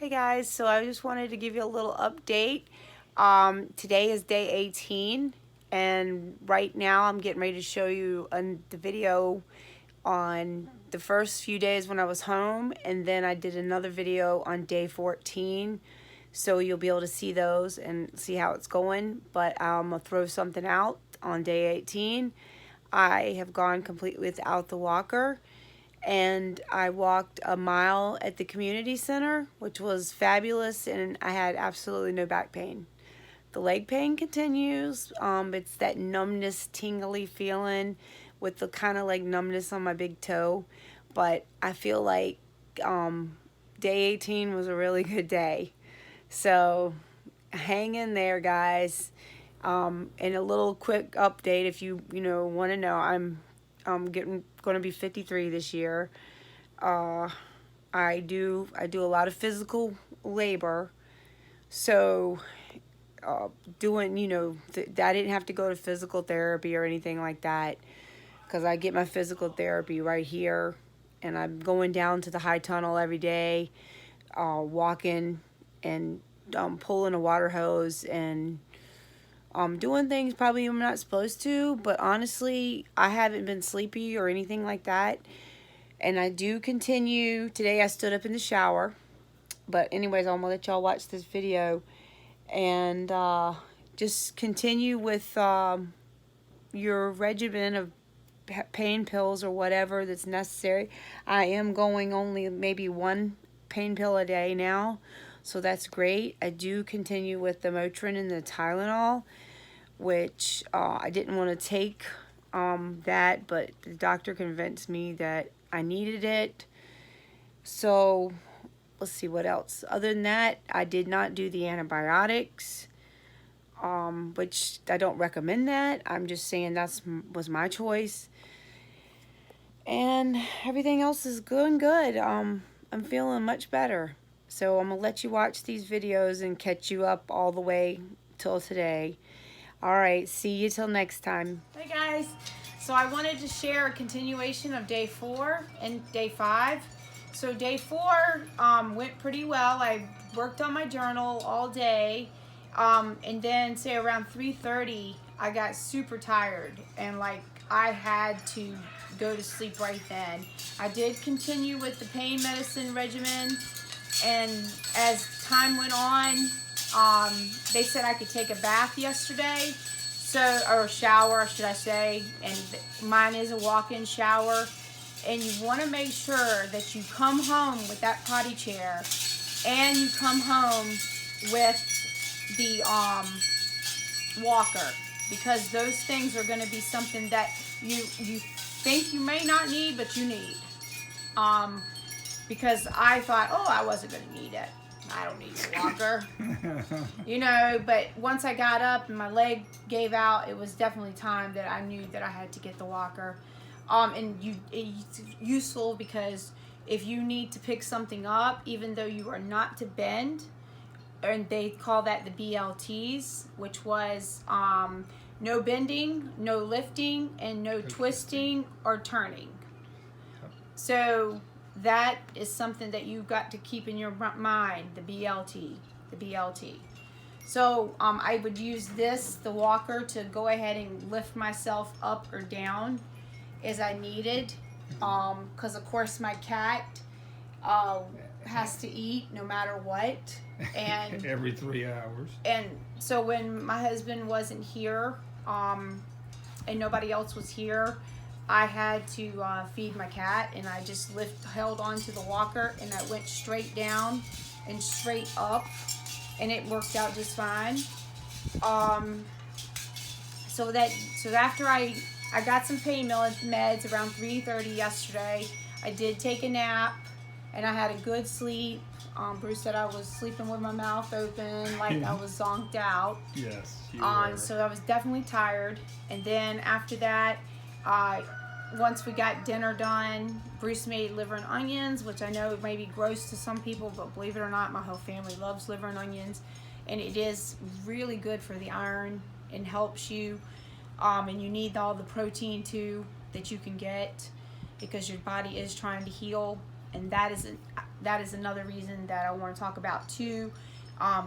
Hey guys, so I just wanted to give you a little update. Today is day 18, and right now I'm getting ready to show you the video on the first few days when I was home, and then I did another video on day 14. So you'll be able to see those and see how it's going. But I'm going to throw something out on day 18. I have gone completely without the walker, and I walked a mile at the community center, which was fabulous, and I had absolutely no back pain. The leg pain continues. It's that numbness, tingly feeling with the kind of like numbness on my big toe, but I feel like day 18 was a really good day. So hang in there, guys. And a little quick update, if you want to know, I'm going to be 53 this year. I do a lot of physical labor, so doing I didn't have to go to physical therapy or anything like that, because I get my physical therapy right here, and I'm going down to the high tunnel every day, walking and pulling a water hose and doing things probably I'm not supposed to, but honestly, I haven't been sleepy or anything like that. And I do continue. Today I stood up in the shower. But anyways, I'm going to let y'all watch this video. And just continue with your regimen of pain pills or whatever that's necessary. I am going only maybe one pain pill a day now. So that's great. I do continue with the Motrin and the Tylenol, which I didn't want to take that, but the doctor convinced me that I needed it. So let's see what else. Other than that, I did not do the antibiotics, which I don't recommend that. I'm just saying was my choice. And everything else is good. I'm feeling much better. So I'm going to let you watch these videos and catch you up all the way till today. Alright, see you till next time. Hey guys, so I wanted to share a continuation of day 4 and day 5. So day 4 went pretty well. I worked on my journal all day, and then say around 3:30 I got super tired, and like I had to go to sleep right then. I did continue with the pain medicine regimen, and as time went on, they said I could take a bath yesterday, or shower, should I say, and mine is a walk-in shower. And you want to make sure that you come home with that potty chair, and you come home with the walker, because those things are going to be something that you think you may not need, but you need. Because I thought, oh, I wasn't going to need it. I don't need a walker. But once I got up and my leg gave out, it was definitely time that I knew that I had to get the walker. And it's useful because if you need to pick something up, even though you are not to bend, and they call that the BLTs, which was no bending, no lifting, and no twisting or turning. So that is something that you've got to keep in your mind, the BLT. So I would use the walker, to go ahead and lift myself up or down as I needed, because of course my cat has to eat no matter what, and every 3 hours. And so when my husband wasn't here, and nobody else was here, I had to feed my cat, and I just held onto the walker, and I went straight down and straight up, and it worked out just fine. So after I got some pain meds around 3:30 yesterday. I did take a nap, and I had a good sleep. Bruce said I was sleeping with my mouth open, like I was zonked out. Yes, you were. So I was definitely tired. And then after that, once we got dinner done, Bruce made liver and onions, which I know may be gross to some people, but believe it or not, my whole family loves liver and onions. And it is really good for the iron and helps you. And you need all the protein too that you can get, because your body is trying to heal. and that is another reason that I want to talk about too.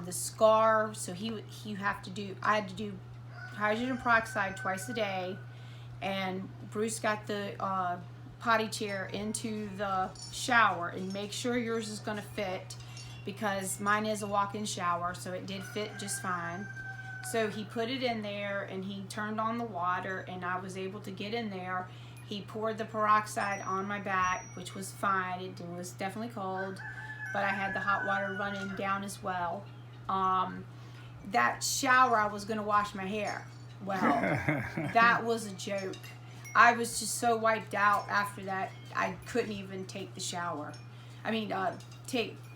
The scar. So I had to do hydrogen peroxide twice a day, and Bruce got the potty chair into the shower, and make sure yours is going to fit, because mine is a walk-in shower, so it did fit just fine. So he put it in there, and he turned on the water, and I was able to get in there. He poured the peroxide on my back, which was fine. It was definitely cold, but I had the hot water running down as well. That shower, I was going to wash my hair. Well, that was a joke. I was just so wiped out after that, I couldn't even take the shower.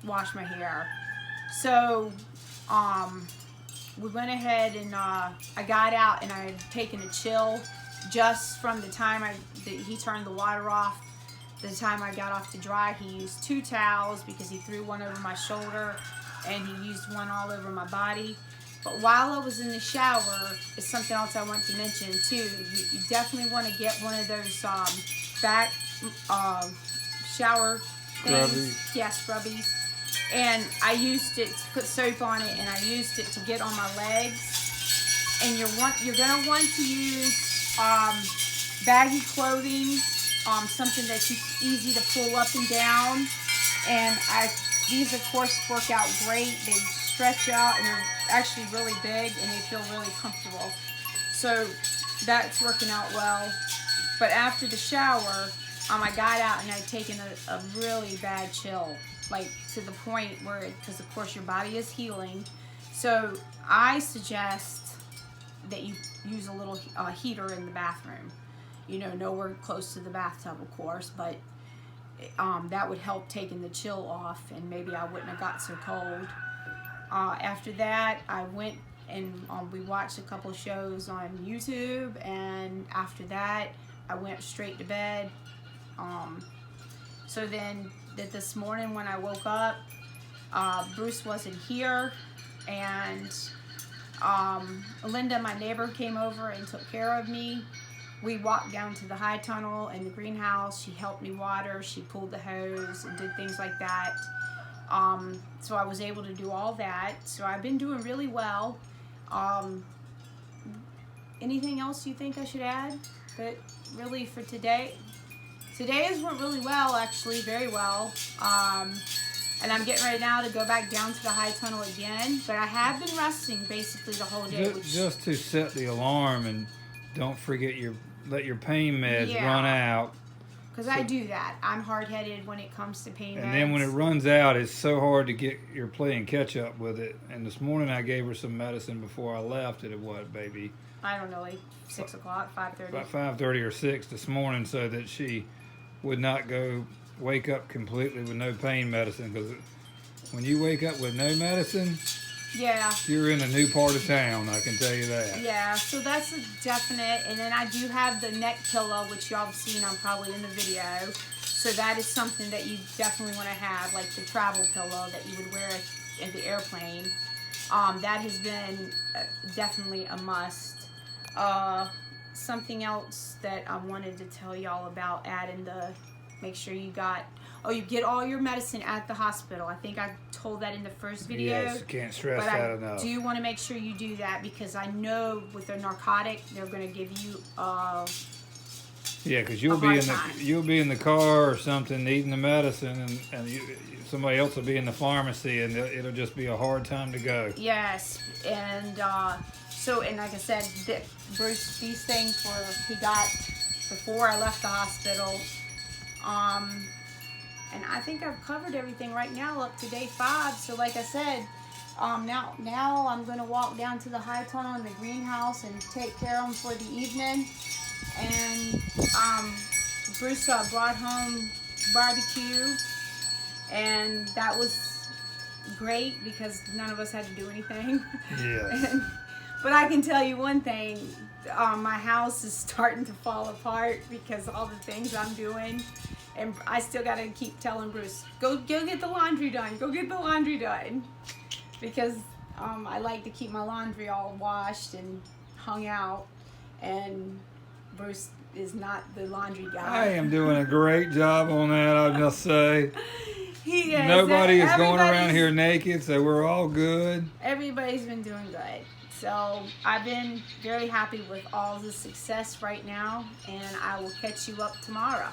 Wash my hair. So, we went ahead and I got out, and I had taken a chill just from the time he turned the water off. The time I got off to dry, he used 2 towels, because he threw one over my shoulder and he used one all over my body. But while I was in the shower, is something else I want to mention too. You definitely want to get one of those back shower things. Scrubbies. Yeah, scrubbies. And I used it to put soap on it, and I used it to get on my legs. And you're gonna want to use baggy clothing, something that's easy to pull up and down. And these of course work out great. They stretch out, and they're actually really big, and they feel really comfortable. So that's working out well. But after the shower, I got out, and I'd taken a really bad chill, like to the point where, because of course your body is healing. So I suggest that you use a little heater in the bathroom. Nowhere close to the bathtub, of course, but that would help taking the chill off, and maybe I wouldn't have got so cold. After that, I went and we watched a couple shows on YouTube, and after that, I went straight to bed. So then, this morning when I woke up, Bruce wasn't here, and Linda, my neighbor, came over and took care of me. We walked down to the high tunnel in the greenhouse. She helped me water. She pulled the hose and did things like that. So I was able to do all that. So I've been doing really well. Anything else you think I should add? But really for today, today's went really well, actually, very well. And I'm getting ready now to go back down to the high tunnel again. But I have been resting basically the whole day. Just to set the alarm, and don't forget let your pain meds run out. Because I do that. I'm hard-headed when it comes to pain meds. And then when it runs out, it's so hard to get your playing catch up with it. And this morning I gave her some medicine before I left at what, baby? I don't know, like 6 o'clock, 5:30. About 5:30 or 6 this morning, so that she would not wake up completely with no pain medicine. Because when you wake up with no medicine, yeah, you're in a new part of town, I can tell you that. Yeah, so that's a definite. And then I do have the neck pillow, which y'all have seen probably in the video. So that is something that you definitely want to have, like the travel pillow that you would wear in the airplane. That has been definitely a must. Something else that I wanted to tell y'all about, make sure you get all your medicine at the hospital. I think I told that in the first video. Yes, can't stress that enough. But I do want to make sure you do that, because I know with a narcotic, they're going to give you yeah, because you'll be in the car or something eating the medicine, and somebody else will be in the pharmacy, and it'll just be a hard time to go. Yes, and and like I said, Bruce, these things he got before I left the hospital. And I think I've covered everything right now up to day 5. So like I said, now I'm going to walk down to the high tunnel in the greenhouse and take care of them for the evening. And Bruce brought home barbecue, and that was great because none of us had to do anything. Yes. But I can tell you one thing, my house is starting to fall apart because all the things I'm doing. And I still got to keep telling Bruce, go get the laundry done. Go get the laundry done. Because I like to keep my laundry all washed and hung out. And Bruce is not the laundry guy. I am doing a great job on that, I must say. He is. Nobody is going around here naked, so we're all good. Everybody's been doing good. So I've been very happy with all the success right now, and I will catch you up tomorrow.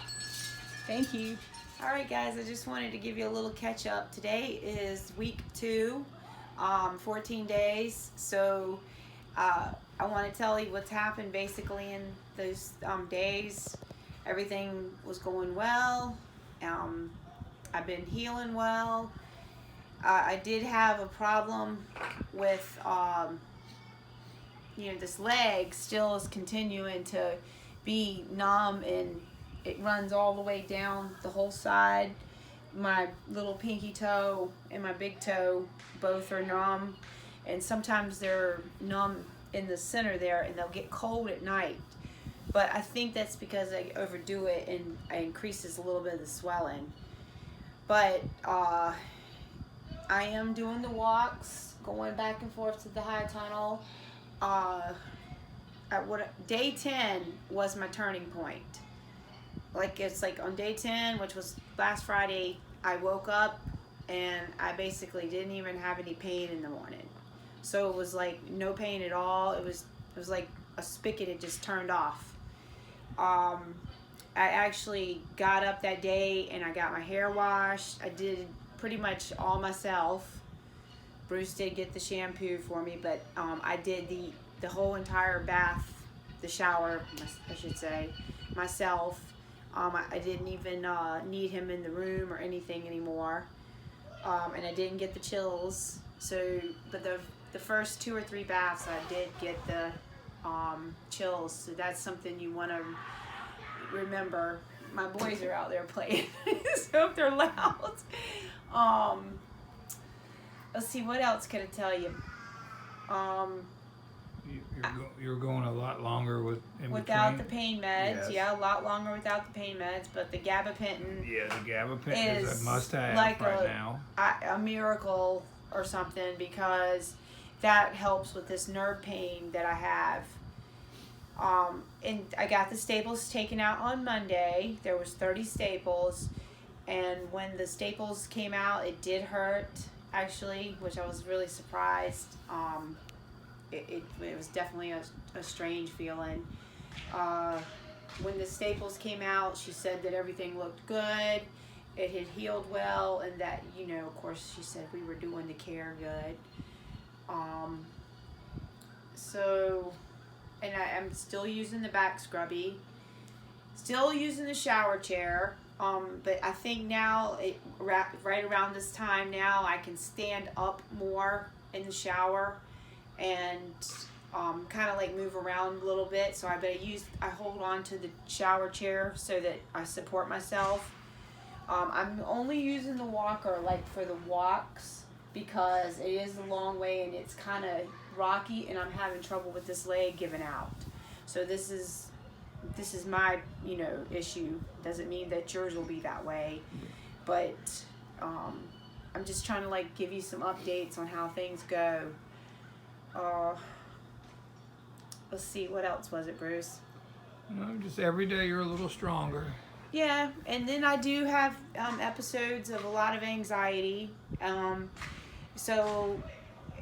Thank you. All right, guys, I just wanted to give you a little catch up. Today is week 2, 14 days. So I want to tell you what's happened basically in those days. Everything was going well. I've been healing well. I did have a problem with, this leg still is continuing to be numb, and it runs all the way down the whole side. My little pinky toe and my big toe both are numb, and sometimes they're numb in the center there, and they'll get cold at night. But I think that's because I overdo it and it increases a little bit of the swelling. But I am doing the walks, going back and forth to the high tunnel. Day 10 was my turning point. It's like on day 10, which was last Friday, I woke up and I basically didn't even have any pain in the morning. So it was like no pain at all. It was like a spigot had just turned off. I actually got up that day and I got my hair washed. I did pretty much all myself. Bruce did get the shampoo for me, but I did the whole entire bath, the shower, I should say, myself. I didn't even need him in the room or anything anymore, and I didn't get the chills. So, but the first 2 or 3 baths, I did get the chills. So that's something you want to remember. My boys are out there playing, so if they're loud. Let's see, what else can I tell you? You're going a lot longer without the pain meds. Yes. Yeah, a lot longer without the pain meds, but the gabapentin. Yeah, the gabapentin is a must-have like now. A miracle or something, because that helps with this nerve pain that I have. And I got the staples taken out on Monday. There was 30 staples, and when the staples came out, it did hurt actually, which I was really surprised. It was definitely a strange feeling. When the staples came out, she said that everything looked good. It had healed well, and that, of course, she said we were doing the care good. And I'm still using the back scrubby, still using the shower chair. But I think now, right around this time now, I can stand up more in the shower and kind of like move around a little bit. So I hold on to the shower chair so that I support myself. I'm only using the walker like for the walks, because it is a long way and it's kind of rocky, and I'm having trouble with this leg giving out. So this is my issue. Doesn't mean that yours will be that way, but I'm just trying to give you some updates on how things go. Let's see, what else was it, Bruce? Just every day you're a little stronger. Yeah, and then I do have episodes of a lot of anxiety.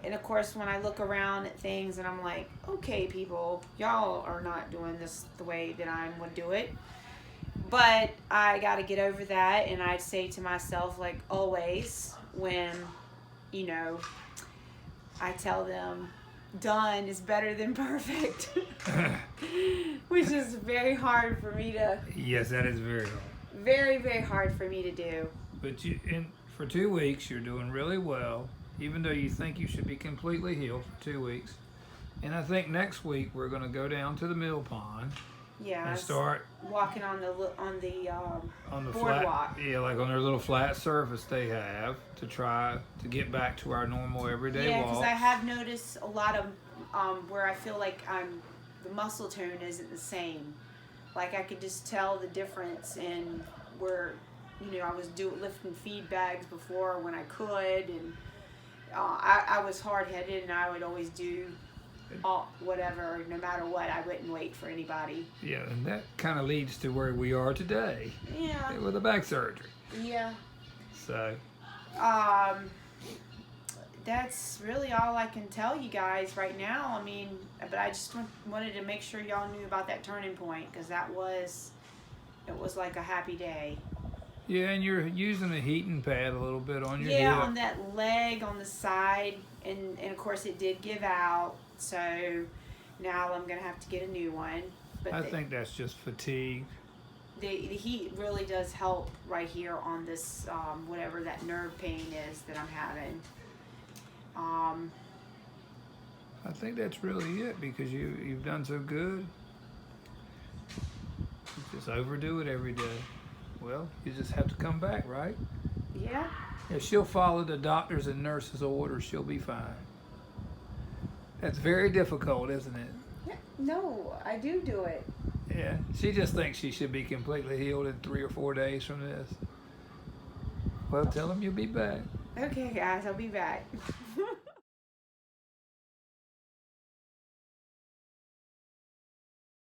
And of course, when I look around at things and I'm like, okay, people, y'all are not doing this the way that I would do it. But I got to get over that, and I'd say to myself, like always, when, I tell them done is better than perfect, which is very hard for me to... Yes, that is very hard. Very, very hard for me to do. But for 2 weeks, you're doing really well, even though you think you should be completely healed for 2 weeks. And I think next week we're going to go down to the mill pond. Yeah, and start walking on the flat, boardwalk. like on their little flat surface they have, to try to get back to our normal everyday walk. Yeah, because I have noticed a lot of where I feel like the muscle tone isn't the same. Like I could just tell the difference in where, I was lifting feed bags before when I could, and I was hard-headed, and I would always do whatever, no matter what, I wouldn't wait for anybody. Yeah, and that kind of leads to where we are today. Yeah. With the back surgery. Yeah. So. That's really all I can tell you guys right now. I mean, but I just wanted to make sure y'all knew about that turning point, because it was like a happy day. Yeah, and you're using a heating pad a little bit on your hip. Yeah, on that leg on the side, and of course it did give out, so now I'm gonna have to get a new one. But I think that's just fatigue. The heat really does help right here on this whatever that nerve pain is that I'm having. I think that's really it, because you've done so good. You just overdo it every day. Well, you just have to come back, right? Yeah. If she'll follow the doctors and nurses' orders, she'll be fine. That's very difficult, isn't it? Yeah. No, I do it. Yeah. She just thinks she should be completely healed in 3 or 4 days from this. Well, tell them you'll be back. Okay, guys, I'll be back.